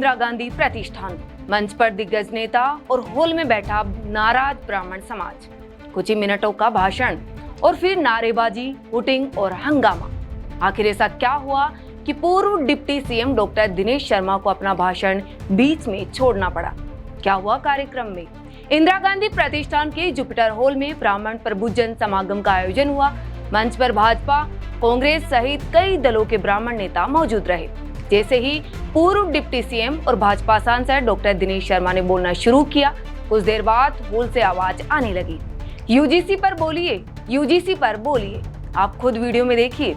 इंदिरा गांधी प्रतिष्ठान, मंच पर दिग्गज नेता और हॉल में बैठा नाराज ब्राह्मण समाज। कुछ ही मिनटों का भाषण और फिर नारेबाजी, हुटिंग और हंगामा। आखिर ऐसा क्या हुआ कि पूर्व deputy CM doctor Dinesh Sharma को अपना भाषण बीच में छोड़ना पड़ा? क्या हुआ कार्यक्रम में? इंदिरा गांधी प्रतिष्ठान के जुपिटर हॉल में ब्राह्मण प्रबुद्धजन समागम का आयोजन हुआ। मंच पर भाजपा, कांग्रेस सहित कई दलों के ब्राह्मण नेता मौजूद रहे। जैसे ही पूर्व डिप्टी सीएम और भाजपा सांसद डॉक्टर दिनेश शर्मा ने बोलना शुरू किया, कुछ देर बाद हॉल से आवाज आने लगी, यूजीसी पर बोलिए, यूजीसी पर बोलिए। आप खुद वीडियो में देखिए।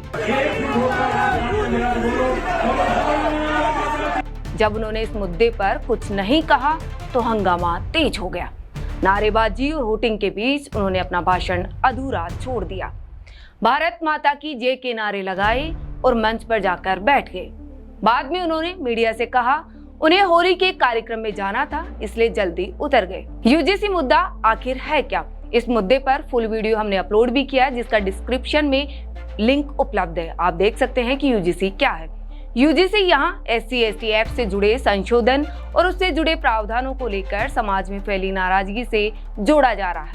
जब उन्होंने इस मुद्दे पर कुछ नहीं कहा तो हंगामा तेज हो गया। नारेबाजी और हुटिंग के बीच उन्होंने अपना भाषण अधूरा छोड़ दिया। भारत माता की जय के नारे लगाए और मंच पर जाकर बैठ गए। बाद में उन्होंने मीडिया से कहा उन्हें होली के कार्यक्रम में जाना था, इसलिए जल्दी उतर गए। यूजीसी मुद्दा आखिर है क्या? इस मुद्दे पर फुल वीडियो हमने अपलोड भी किया, जिसका डिस्क्रिप्शन में लिंक उपलब्ध है। आप देख सकते हैं कि यूजीसी क्या है। यूजीसी यहाँ SC/ST एक्ट से जुड़े संशोधन और उससे जुड़े प्रावधानों को लेकर समाज में फैली नाराजगी से जोड़ा जा रहा है।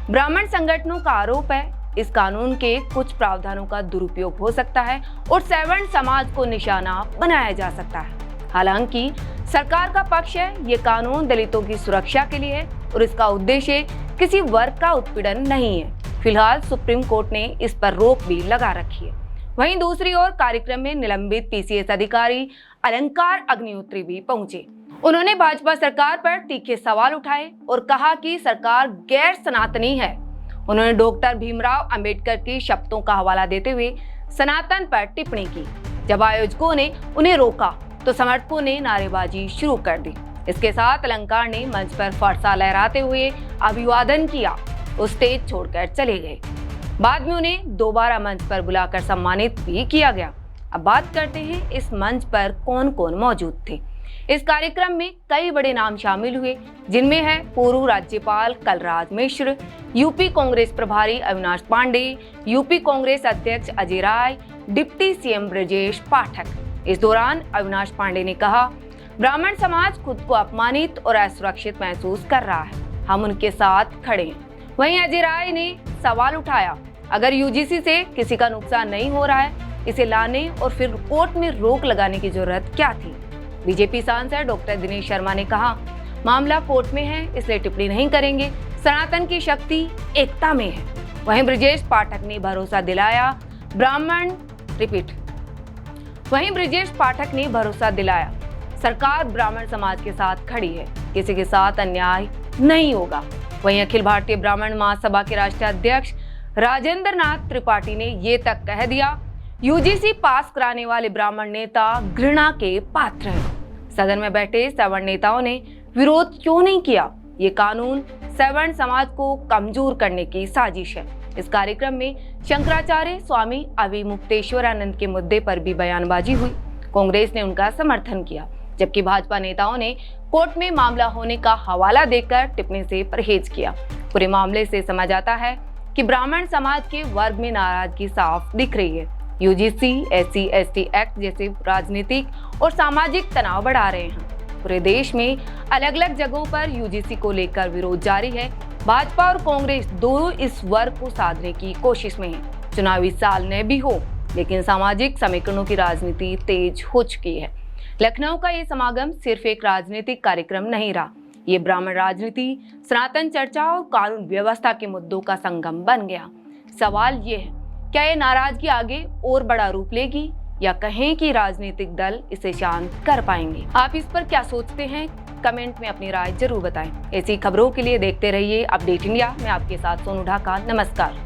ब्राह्मण संगठनों का आरोप है इस कानून के कुछ प्रावधानों का दुरुपयोग हो सकता है और सवर्ण समाज को निशाना बनाया जा सकता है। हालांकि सरकार का पक्ष है ये कानून दलितों की सुरक्षा के लिए है और इसका उद्देश्य किसी वर्ग का उत्पीड़न नहीं है। फिलहाल सुप्रीम कोर्ट ने इस पर रोक भी लगा रखी है। वहीं दूसरी ओर कार्यक्रम में निलंबित PCS अधिकारी अलंकार अग्निहोत्री भी पहुंचे। उन्होंने भाजपा सरकार पर तीखे सवाल उठाए और कहा कि सरकार गैर सनातनी है। उन्होंने डॉक्टर भीमराव अंबेडकर के शब्दों का हवाला देते हुए सनातन पर टिप्पणी की। जब आयोजकों ने उन्हें रोका तो समर्थकों ने नारेबाजी शुरू कर दी। इसके साथ अलंकार ने मंच पर फरसा लहराते हुए अभिवादन किया और स्टेज छोड़कर चले गए। बाद में उन्हें दोबारा मंच पर बुलाकर सम्मानित भी किया गया। अब बात करते हैं इस मंच पर कौन कौन मौजूद थे। इस कार्यक्रम में कई बड़े नाम शामिल हुए, जिनमें है पूर्व राज्यपाल कलराज मिश्र, यूपी कांग्रेस प्रभारी अविनाश पांडे, यूपी कांग्रेस अध्यक्ष अजय राय, डिप्टी सीएम ब्रजेश पाठक। इस दौरान अविनाश पांडे ने कहा, ब्राह्मण समाज खुद को अपमानित और असुरक्षित महसूस कर रहा है, हम उनके साथ खड़े हैं। वहीं अजय राय ने सवाल उठाया, अगर यूजीसी से किसी का नुकसान नहीं हो रहा है, इसे लाने और फिर कोर्ट में रोक लगाने की जरूरत क्या थी? बीजेपी सांसद डॉक्टर दिनेश शर्मा ने कहा, मामला कोर्ट में है इसलिए टिप्पणी नहीं करेंगे, सनातन की शक्ति एकता में है। वहीं ब्रजेश पाठक ने भरोसा दिलाया, सरकार ब्राह्मण समाज के साथ खड़ी है, किसी के साथ अन्याय नहीं होगा। वहीं अखिल भारतीय ब्राह्मण महासभा के राष्ट्रीय अध्यक्ष राजेंद्र नाथ त्रिपाठी ने ये तक कह दिया, यूजीसी पास कराने वाले ब्राह्मण नेता घृणा के पात्र हैं। सदन में बैठे सवर्ण नेताओं ने विरोध क्यों नहीं किया? ये कानून सवर्ण समाज को कमजोर करने की साजिश है। इस कार्यक्रम में शंकराचार्य स्वामी अविमुक्तेश्वरानंद के मुद्दे पर भी बयानबाजी हुई। कांग्रेस ने उनका समर्थन किया, जबकि भाजपा नेताओं ने कोर्ट में मामला होने का हवाला देकर टिप्पणी से परहेज किया। पूरे मामले से समझ आता है कि ब्राह्मण समाज के वर्ग में नाराजगी साफ दिख रही है। यूजीसी SC/ST एक्ट जैसे राजनीतिक और सामाजिक तनाव बढ़ा रहे हैं। पूरे देश में अलग अलग जगहों पर यूजीसी को लेकर विरोध जारी है। भाजपा और कांग्रेस दोनों इस वर्ग को साधने की कोशिश में है। चुनावी साल न भी हो, लेकिन सामाजिक समीकरणों की राजनीति तेज हो चुकी है। लखनऊ का ये समागम सिर्फ एक राजनीतिक कार्यक्रम नहीं रहा, ये ब्राह्मण राजनीति, सनातन चर्चा और कानून व्यवस्था के मुद्दों का संगम बन गया। सवाल ये है, क्या ये नाराजगी आगे और बड़ा रूप लेगी या कहें कि राजनीतिक दल इसे शांत कर पाएंगे? आप इस पर क्या सोचते हैं? कमेंट में अपनी राय जरूर बताएं। ऐसी खबरों के लिए देखते रहिए अपडेट इंडिया। मैं आपके साथ सोनू ढाका। नमस्कार।